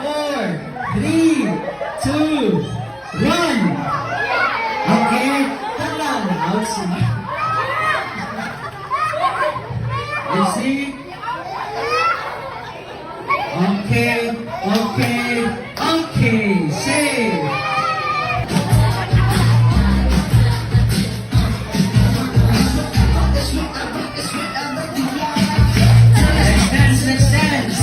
4, 3, 2, 1. Okay, turn around now. You see? Okay, okay, okay, safe. Let's dance.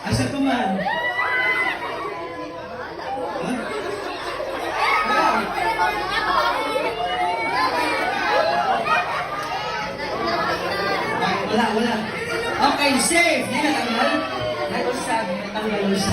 Asa ko man? Wala. Okay, safe. Hindi natanggal. Dahil sabi, natanggal sa.